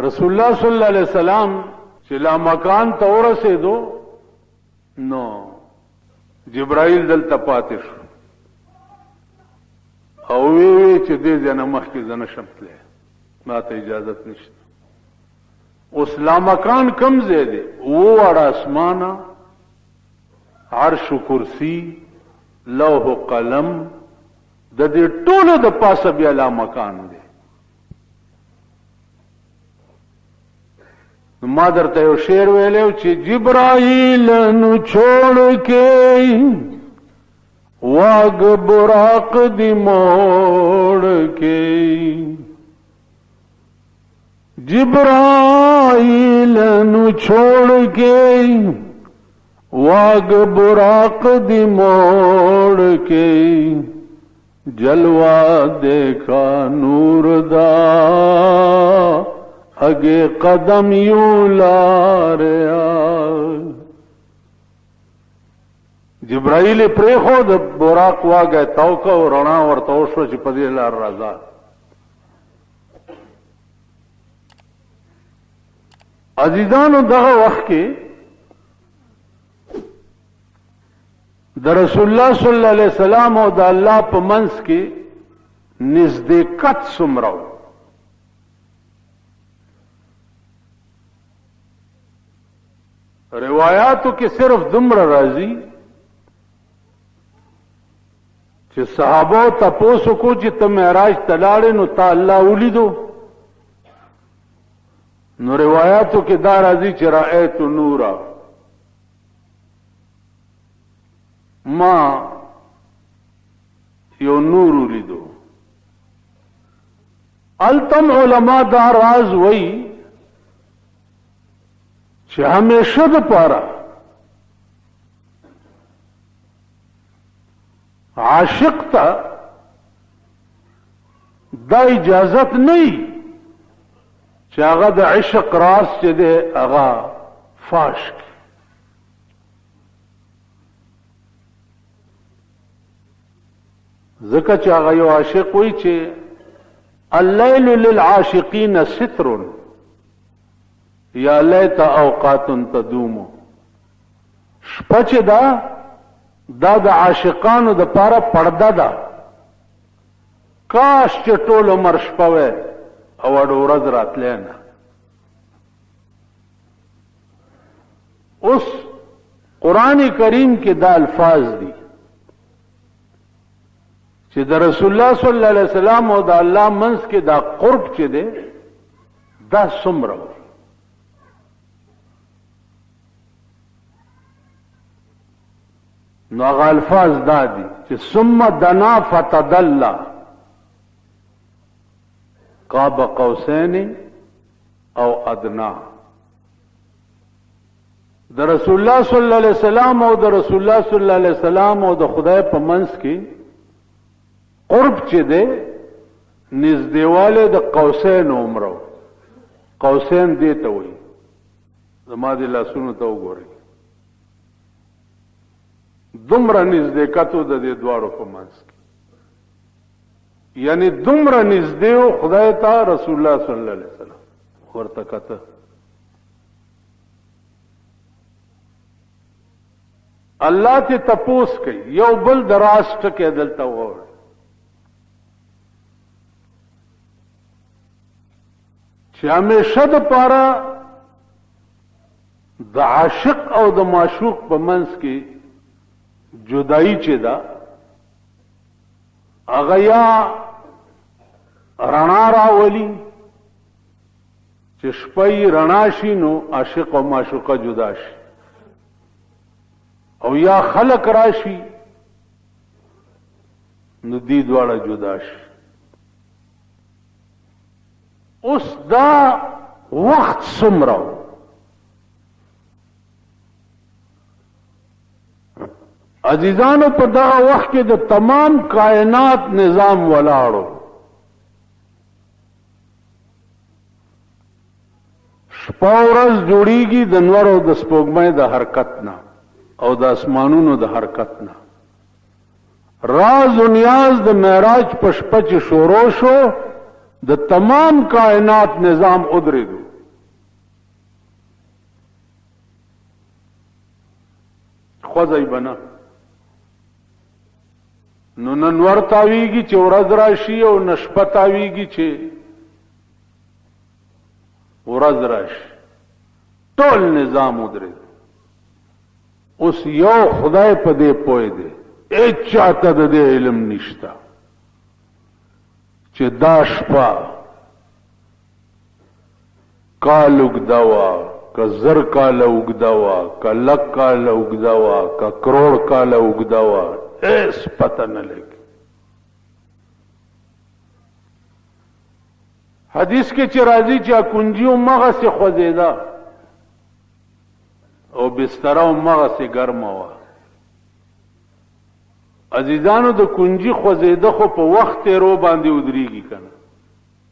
رسول الله صلی الله علیه وسلم چې لا مکان ته ورسېدو نو جبرائیل دلته پاتې شو او وی چې دې ځنه مخکې زنه شمتله ما ته اجازه نشته. اوس لا مکان کم ځای دی و وړ اسمانه عرش کرسی لوح قلم د دې ټولو د پاسه بیا لا مکان دی. ما درته یو شعر ویلو چې جبرائیل نو چھوڑ کے واگ براق دی موڑ کے جبرائیل نو چھوڑ کے واگ براق دی موڑ کے جلوہ دیکھا نور دا اگے قدم یوں لاریا. جبرائیل پریخو د براق واګه توکه او رڼا ورته وشو چې په دې لار راځه. عزیزانو دغه وخت کې د رسول الله صلی الله علیه وسلم او د الله په منځ کې نزدېکت څومره و. روایاتو کې صرف دومره راځي چې صحابه تاسو کو چې ته معراج تلاړې نو تا الله ولیدو. نو روایاتو کې دا راځي چې رأیت نورا ما یو نور ولیدو. التم علما دا راز وای چې همیشه د پاره عاشق ته دا اجازت نه چې هغه د عشق راز چې دی هغه فاش کړي. ځکه چې هغه یو عاشق وایي چې الليل للعاشقین ستر یا لیت اوقات تدوم. شپه چې دا د عاشقانو د پاره پرده ده. کاش چې ټول عمر شپه وای او اډ ورځ راتلې نه. اوس قرآن کریم کې دا الفاظ دي چې د رسول الله صلی الله علیه وسلم او د الله منځ کې دا قرب چې دی دا څومره و. نو هغه الفاظ دا دي چې ثم دنا فتدلى قاب قوسین او ادنا. د رسول الله صلی الله علیه وسلم او د رسول الله صلی الله علیه وسلم او د خدای په منځ کې قرب چې دی نږدېواله د قوسین عمره. قوسین دې ته وایي. زما د لاسونو ته وګورئ دومره نزدېکتو د دې دواړو په منځ کې. یعنی دومره نږدې و خدای ته رسول الله صلی الله علیه وسلم ورته کته. الله ته تپوس کوي یو بل دراز ټکي دلته وره چې همیشه د پاره د عاشق او د معشوق په منځ کې جدائی چې دا هغه یا رڼا راولي چې شپه رڼا شي نو عاشق او معشوقه جدا شي او یا خلق راشي نو دی دواړه جدا شي. اوس دا وخت څومره عزیزانو په دغه وخت کې د تمام کائنات نظام ولاړو. شپه ورځ جوړیږي د نور او د سپوږمۍ د حرکت نه او د اسمانونو د حرکت نه. راز و نیاز د معراج په شپه چې شروع شو د تمام کائنات نظام ودرېدو. خوځي بنا نو نن ورتاویږي چې ورځ راشي او نشپه تاویږي چې ورځ راشي ټول نظام ودرې اوس یو خدای په دې پوي دی اچا ته د علم نشتا چې دا شپه کال اوږدوا که زر کال اوږدوا که لک کال اوږدوا که کروڑ کال اوږدوا ایس پتہ نہ لگی حدیث کې چې راځي چې کنجیو مغه سے خوځیدا او بستر مغه سے ګرمه وا عزیزانو د کنجی خوځیدا خو په وخت رو باندې ودرېږي کنه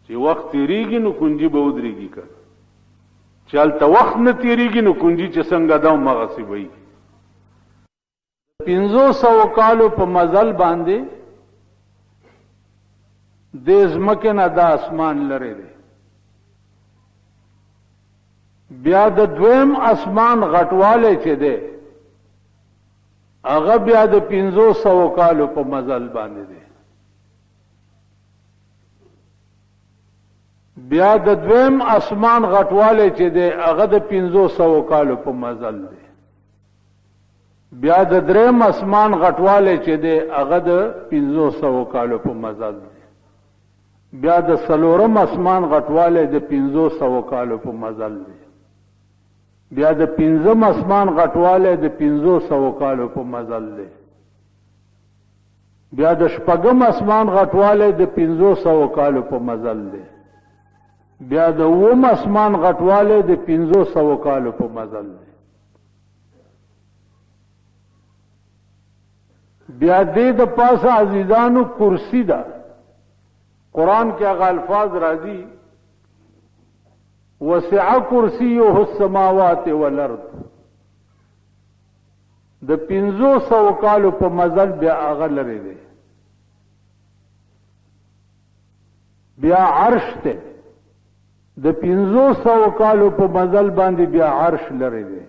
چې وخت تیریږي نو کنجی به ودرېږي کنه چالت وقت نه تیریږي نو کنجی چې څنګه دا مغه سی وي 500 کالو په مزل باندې د زمکه نه د اسمان لري دی بیا د دویم اسمان غټواله چې دی هغه بیا د 500 کالو په مزل باندې دی بیا د دویم اسمان غټواله چې دی هغه د 500 کالو په مزل دی بیا د دریم اسمان غټواله چې دی هغه د 500 کالو په مزل دی بیا د سلورم اسمان غټواله د 500 کالو په مزل دی بیا د پنځم اسمان غټواله د 500 کالو په مزل دی بیا د شپږم اسمان غټواله د 500 کالو په مزل دی بیا د اووم اسمان غټواله د 500 کالو په مزل دی بیا دې د پاسه عزیزانو کرسی ده قرآن کې هغه الفاظ راځي وسع کرسیه السماوات والارض د 500 کالو په مزل بیا هغه لري دی بیا عرش ته د 500 کالو په مزل باندې بیا عرش لري دی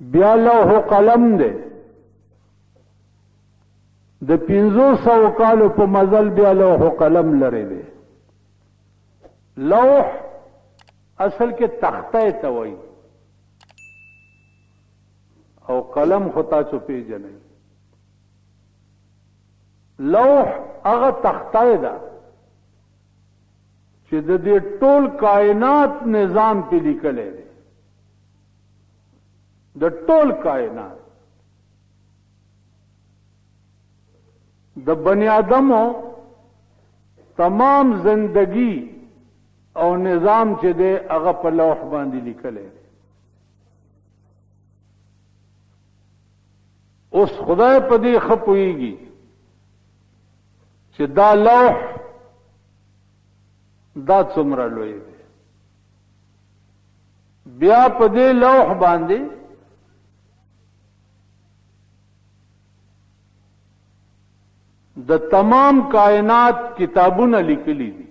بیا لوح قلم دی د 500 کالو په مزل بیا لوح قلم لري دی لوح اصل کې تخته ته وایي او قلم خو تاسو پیژنئ لوح هغه تخته ده چې د دې ټول کائنات نظام په لیکل دی د ټول کائنات د بنی آدمو تمام زندگی او نظام چې دی هغه په لوح باندې لیکل دی اوس خدای په دې خپويږي چې دا لوح دا څومره لوی دی بیا په دې لوح باندې د تمام کائنات کتابونه لیکلي دي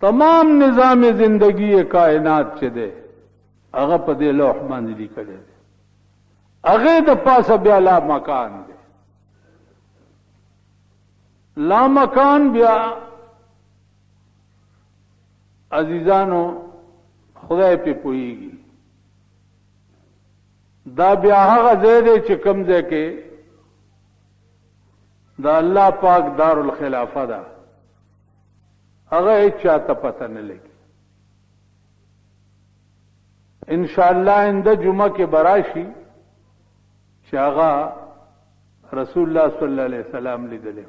تمام نظام زندگی کائنات چې دی هغه په دې لوح باندې لیکل دي هغه د پاسه بیا لا مکان دی لا مکان بیا عزیزانو خدای په پويږي دا بیا هغه ځای دی چې کوم ځای کې دا الله پاک دار الخلافه ده هغه اچا ته پته نه لګي ان شاء الله انده جمعه کې براشي چې هغه رسول الله صلی الله علیه وسلم لیدلی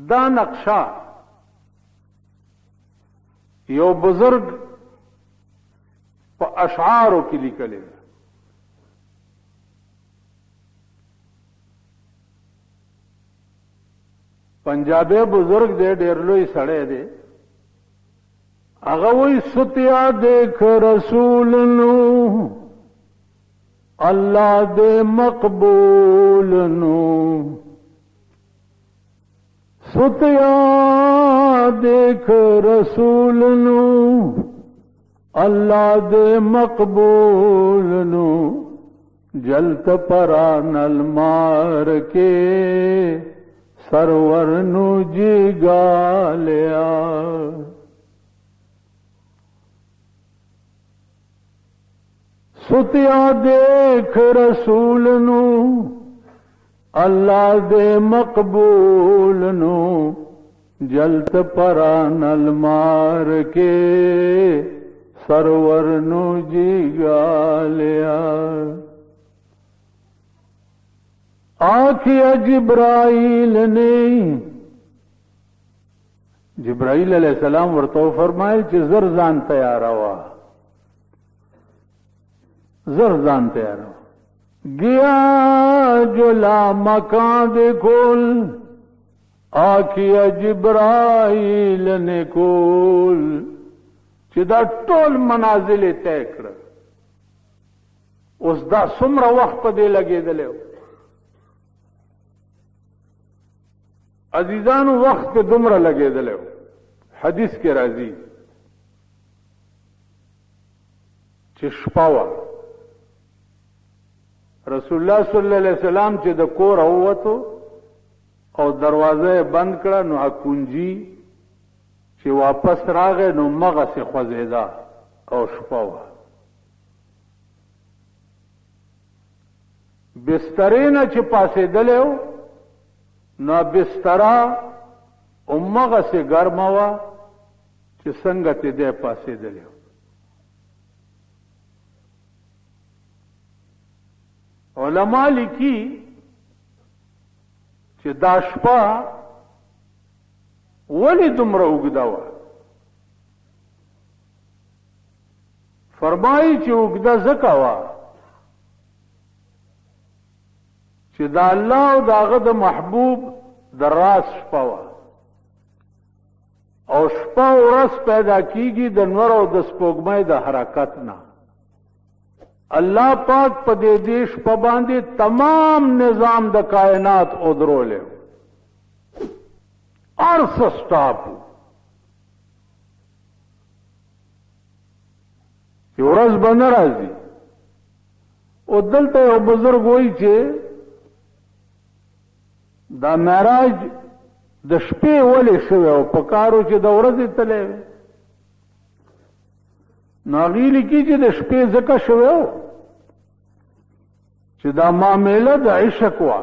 دا نقشه یو بزرگ په اشعارو کې لیکلی پنجابی بزرگ دے ډیر لوی سړی دی هغه وی ستیا دیکھ رسول نو الله دې مقبول نو ستیا دیکھ رسول نو اللہ دے مقبول نو جلت پران المار کے سرور نو جی گالیا ستیا دیکھ رسول نو اللہ دے مقبول نو جلت پران المار کے سرور نو جی گالیا آخیا جبرائیل نے جبرائیل علیہ السلام ورتو فرمائل چې زر ځان تیار وا زر ځان تیار وا گیا جو لا مکان دے کول آخیا جبرائیل نے کول چې دا ټول منازل طے کړ اوس دا څومره وخت په دې لګېدلی عزیزانو وخت په دومره لګېدلی حدیث کې راځي چې شپه وه رسول الله صلی الله علیه وسلم چې د کور ووتو او دروازه بند کړه نو کنجي چې واپس راغی نو مغسې خوځېده او شپه وه بسترې نه چې پاسېدلی و نو بستره همغسې ګرمه وه چې څنګه چې دی پاسېدلی و علما لیکي چې دا شپه ولی دومره اوږده وه فرمایي چې اوږده ځکه وه چې د الله او د هغه د محبوب د راز شپه وه او شپه ورځ پیدا کیږي د نور او د سپوږمۍ د حرکت نه الله پاک په دې شپه باندې تمام نظام د کائنات ودرولی ارس سٹاپ چې ورځ به نه راځي او دلته یو بزرګ وایي چې دا معراج د شپې ولې شوی او په کارو چې د ورځې تللی وی نو هغې لیکي چې د شپې ځکه شوی و چې دا معامله د عشق وه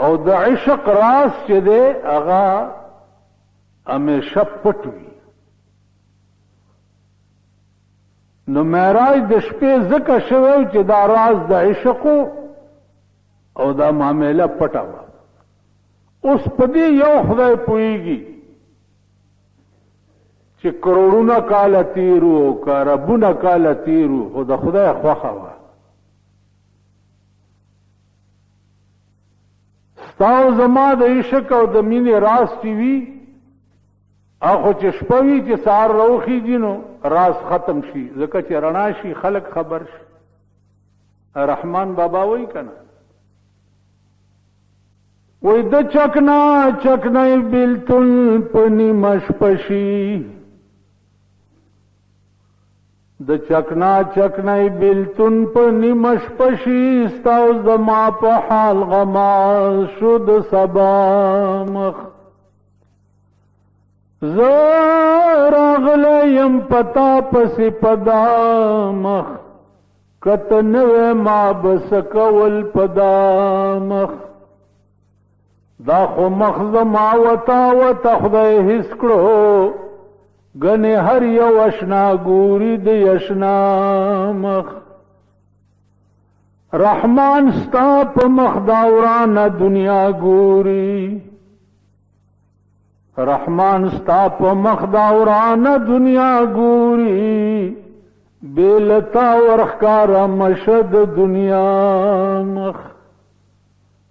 او د عشق راز چې دی هغه همیشه پټ وي نو معراج د شپې ځکه شوی چې دا راز د عشق او دا معامله پټه وه اوس په دې یو خدای پوهېږي چې کروڑونه کاله تېرو او که ربونه کاله تېرو خو د خدای خوښه وه ستا او زما د عشق او د مینې راز چې وي هغه چې شپه وي چې سهار راوخېږي نو راز ختم شي ځکه چې رڼا شي خلک خبر شي رحمان بابا وایي که نه وی د چکنا چکنای بیلتون پنی مشپشی د چکنا چکنای بیلتون پنی مشپشی ستاو زما په حال غما شد سبا مخ زراغلیم پتا پسی پدا مخ کتنوے ما بسکول پدا مخ دا خو مخز ما وتا وتا خدای حس کړو غنه هر یو اشنا ګوري د یشنا مخ رحمان ستا په مخ دا ورانه دنیا ګوري رحمان ستا په مخ دا ورانه دنیا ګوري بیلتا ورخکار مشد دنیا مخ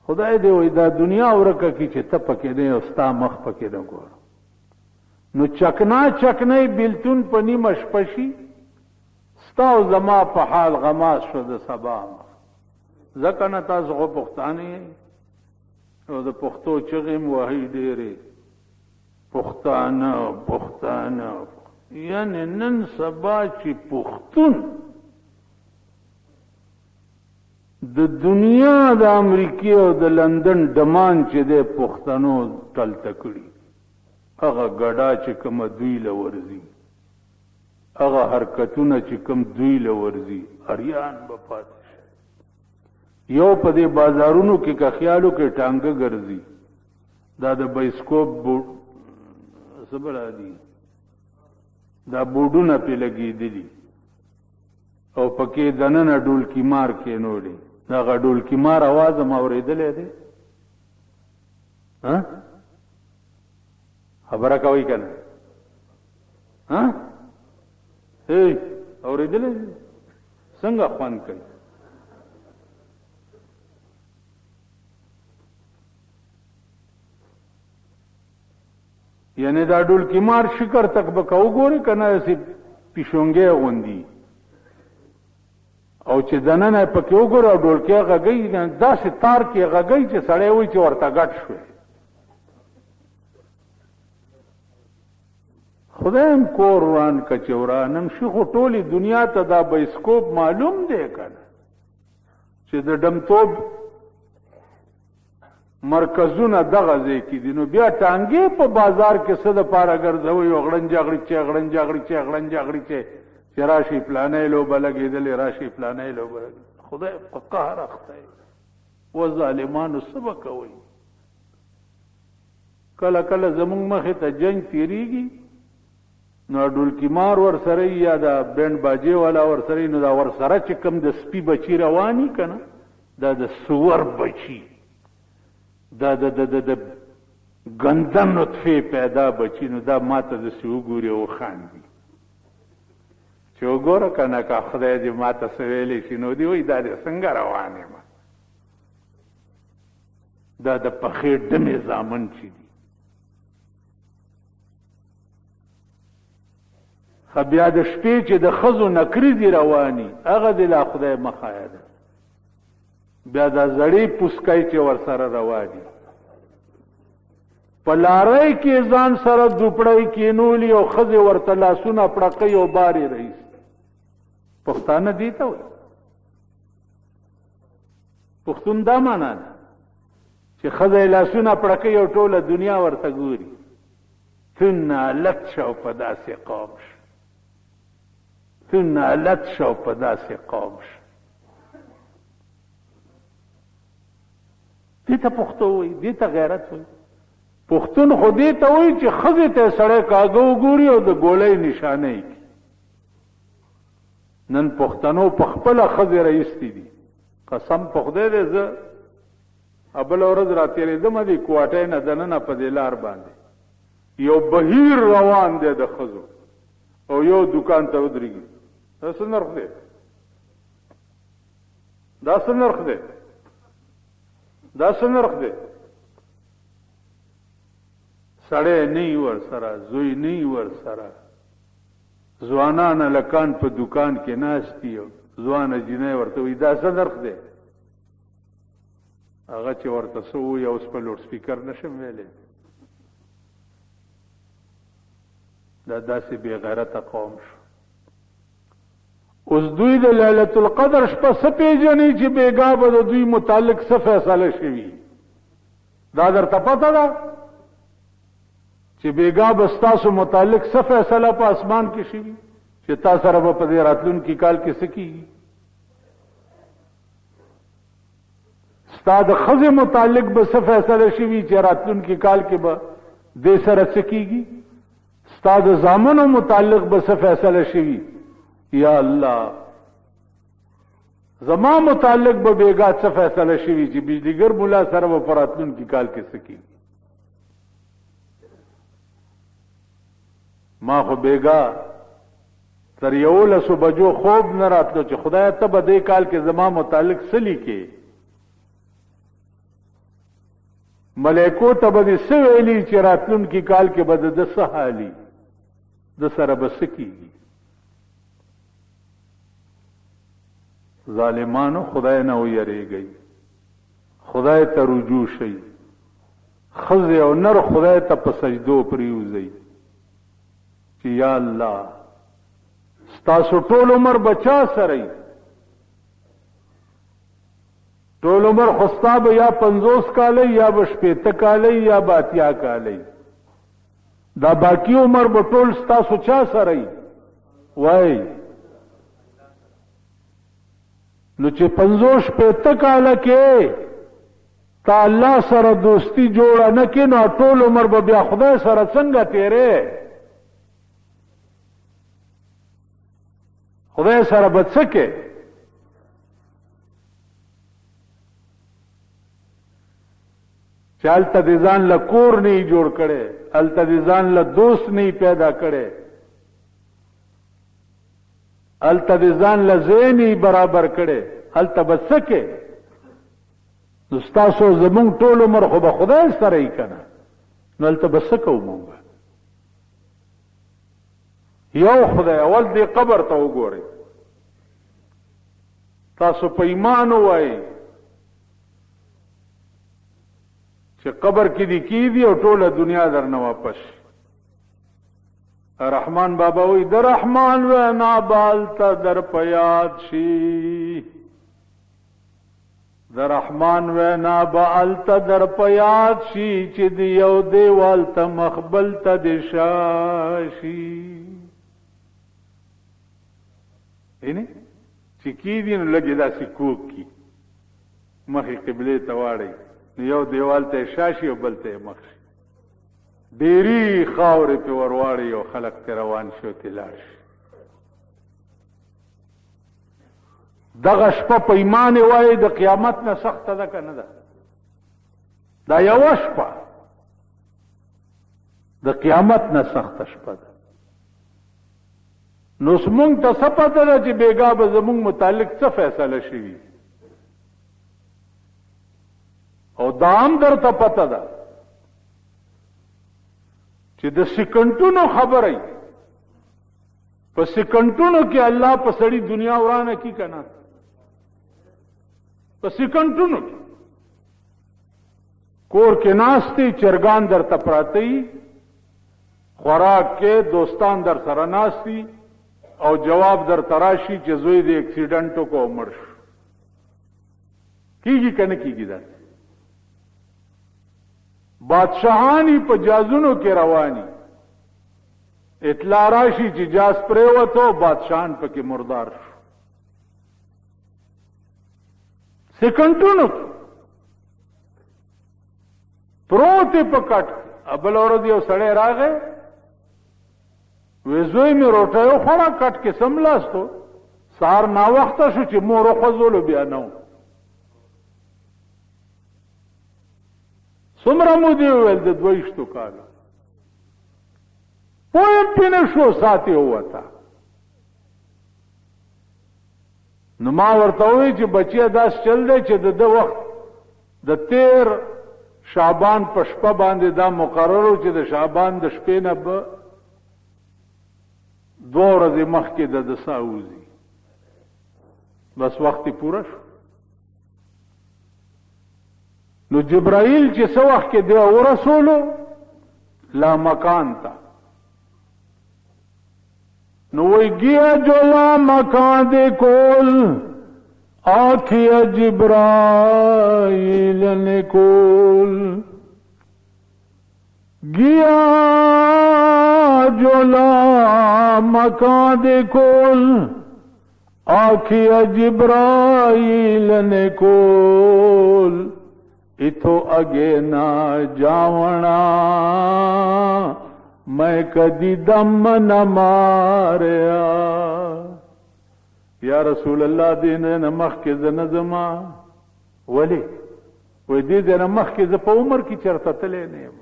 خدای دې وای دا دنیا ورکه کی چې ته پکې نه او ستا مخ پکې نه ګور نو چکنا چکنه بیلتون په نیمه شپه شي ستا او زما په حال غماس شو د سبا مخ ځکه نه تاسو خو پښتانه او د پښتو چغې مو وهي ډېرې پښتانه یعنی نن سبا چې پښتون د دنیا د امریکای او د لندن ډمان چې د پښتنو تلته کړي هغه ګډا چې کوم دوی لورځي هغه حرکتونه چې کوم دوی لورځي اریان به پاتې یو په دې بازارونو کې که خیالو کې ټانګه ګرځي دا د بایسکوپ سبلا دي دا بوډونه په لګېدلي او پکې دننه ډولکی مار کې نوړي دا ډولکی مار आवाज ما اورېدلې ده ها خبره کوي کنه ها اے اورېدلې څنګه خوان کوي یعنی دا ډولکی مار شکر تک بکاو ګوري کنه سی پیشونګه غوندي او چې دننه پکې وګوره ډولکی غږی دا سي تار کې غږی چې سړی وي چې ورته غټ شو خدایم کوران کچورانم شیخو ټولی دنیا ته دا بایسکوپ معلوم دی کنه چې د ډمتوب مرکزونه دغه ځای کې دي نو بیا ټانګې په بازار کې څه د پاره ګرځوي او غړنجاغړي چې راشي پلانې لوبه لګېدلې راشي پلانې لوبه خدای په قهر اخته و ظالمانو سبا کوي کله کله زمونږ مخې ته جنگ تیریږي نو ډولکی مار ورسره یا دا بینډ باجې والا ورسره نو دا ورسره چې کوم د سپي بچی رواني کنه دا د سور بچی دا د ګنده نطفه پیدا بچی نو دا ماته د سیو ګوري او خاندي چې وګوره کنه که خدای دې ماته سویلې شي نو دی وای دا دې څنګه روانې ما دا د پخې ډمې زامن چې دي خو بیا د شپې چې د ښځو نکري دي رواني هغه دې لا خدای مخایه ده بیا دا زړې پوسکای چې ورسره رواني په لارۍ کې ځان سره دوپړی کېنولي او ښځې ورته لاسونه پړقۍ او بارې رئیس پښتانه دي ته وایي پښتون دا معنا ده چې ښځه لاسونه پړقۍ او ټوله دنیا ورته ګوري څونه هلک شه او په داسې قوم شه څونه هلک شه او په داسې قوم شه دې ته پښتو وایي دې ته غیرت وایي پښتون خو دې ته وایي چې ښځې ته سړی کاږه وګوري او د ګولۍ نشانه یې نن پښتنو په خپله ښځې رایستې دي قسم په خدای دی زه بله ورځ راتېرېدم دې کوټۍ نه دننه په دې لار باندې یو بهیر روان دی د ښځو او یو دکان ته ودرېږي دا څه نرخ دی دا څه نرخ دی دا څه نرخ دی سړی نه وي ورسره زوی نه وي ورسره ځوانان هلکان په دکان کې ناست دي ځوانه جینۍ ورته وایي دا څه نرخ دی هغه چې ورته څه ووایي اوس په لوډ سپیکر نشم ویلی دا داسې بې غیرته قوم شو اوس دوی د لیلة القدر شپه څه پیژني چې بېګا به د دوی متعلق څه فیصله شوي دا درته پته ده چې بېګا به ستاسو متعلق څه فیصله په اسمان کې شوي چې تا سره به په دې راتلونکي کال کې څه کېږي ستا د ښځې متعلق به څه فیصله شوي چې راتلونکي کال کې به دې سره څه کېږي ستا د زامنو متعلق به څه فیصله شوي یا الله زما متعلق به بېګا څه فیصله شوي چې بجلیګر مولا سره به په راتلونکي کال کې څه کېږي ما خو بېګا تر 11 بجو خوب نه راتلو چې خدای ته به دې کال کې زما متعلق څه لیکې ملائکو ته به دې څه ویلي چې راتلونکي کال کې به د څه حالي د سره به څه کېږي ظالمانو خدای نه ویریږئ خدای ته رجوع شئ خزه او نر خدای ته په سجدو پریوزي چې یا الله ستاسو ټول عمر بچا سره ټول عمر خستا به یا 50 کاله یا به 60 کاله یا به 80 کاله دا باقی عمر به ټول ستاسو چا سره وای نو چې 50-60 کاله کې تا الله سره دوستی جوړه نه کې نو ټول عمر به بیا خدای سره څنګه تیرې خدای سره به څه کې چالته د ځان له کور نه جوړ کړي الته د ځان له دوست نه پیدا کړي الته د ځان له زینی برابر کړي الته بسکه نو تاسو زمون ټول عمر خو به خدای سره یې کنه نو الته بسکه ومونږ یو خدای اول دې قبر ته وګورئ تاسو په ایمان وای چې قبر کې دي کی دي او ټوله دنیا درنه واپس رحمان بابا وی در رحمان و نابال تا در پیاد شي در رحمان و نابال تا در پیاد شي چې دی یو دیوال ته مخبل ته د شاشي اینه چې کی دي نو لګي دا سکوک کی مخې قبله ته واړی یو دیوال ته شاشي او بل ته مخ ډيري خاورې په ورواړي او خلق ته روان شو تلاش دغه شپه په ایمان وای د قیامت نه سخت ده کنه ده دا یو شپه د قیامت نه سخت شپه ده نو سمون ته څه پته ده چې بیګا به زمون متعلق څه فیصله شي او دام درته پته ده چې د سکندونو خبرې په سکندونو کې الله په سړی دنیا ورانه کی کنه په سکندونو کور کې ناشتي چرګان درته پراته خوراک کې دوستان در سره ناشتي او جواب در تراشی چې زوی د اکسیډنټو کو مړ شو کیږي کنه کیږي دا بادشاہانی په جازونو کې رواني اطلاع راشي چې جاز پریوتو بادشاہان پکې مردار شو سکندونو پروت په کټ ابل اورد یو سړی راغی وزوی می روټیو خورا کټ کې سملاستو سار نا وخت شو چې مور خوځولو بیا نو څومره مو دی ول د دویشتو کالو پویم پینه شو ساتي وتا نو ما ورته وی چې بچیا داس چل دی چې د وخت د 13 شعبان په شپه باندې دا مقررو چې د شعبان د شپې نه به 2 ورځې مخکې د ساوزي بس وخت پوره شو نو جبرائیل چې څو وخت کې دی ورسولو لا مکان تا نو وی گیا جو لا مکان دے کول آکھیا جبرائیل نے کول گیا جو لا مکان دے کول آکھیا جبرائیل نے کول اتو اگے نہ جاونا میں کدی دم نہ ماریا یا رسول اللہ دین نمخ کے زنزما ولی وی دی دین نمخ کے زپا عمر کی چرتا تلے نیم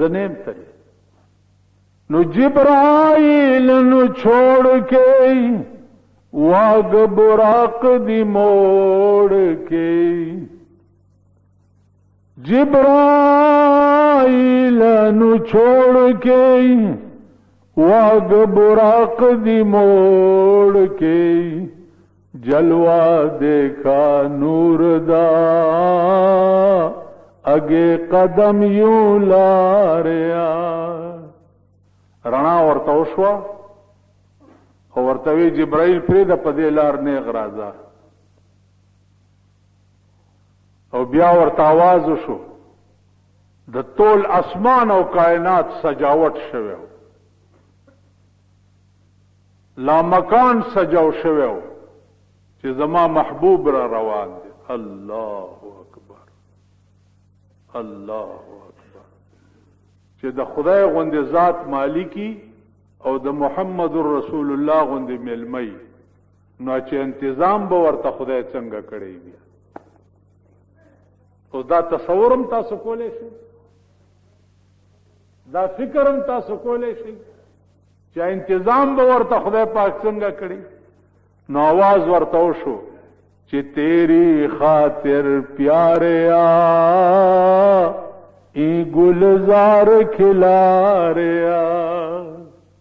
زنیم تلے نو جبرائیل نو چھوڑ کے واگ براق دی موڑ کے جبرائیل نو چھوڑ کے واگ براق دی موڑ کے जलवा देखा नूर दा अगे कदम यूं लारिया रणा ورته وشوه او ورته وی جبرائیل پرېږده په دې لار نیغ راځه او بیا ورته आवाज وشو د ټول اسمان او کائنات سجاوٹ شوی لا مکان سجاو شوی چې زما محبوب را روان دی الله اکبر الله اکبر چې د خدای غوندې ذات مالکی او د محمد رسول الله غوندې ملمي نو چې انتظام به ورته خدای څنګه کړی دی او دا تصورم تاسو کولای شئ دا فکرم تاسو کولای شئ چې انتظام به ورته خدای پاک څنګه کړی نو आवाज ورته وشو چې تیری خاطر پیاریا ای گلزار کھلا ریا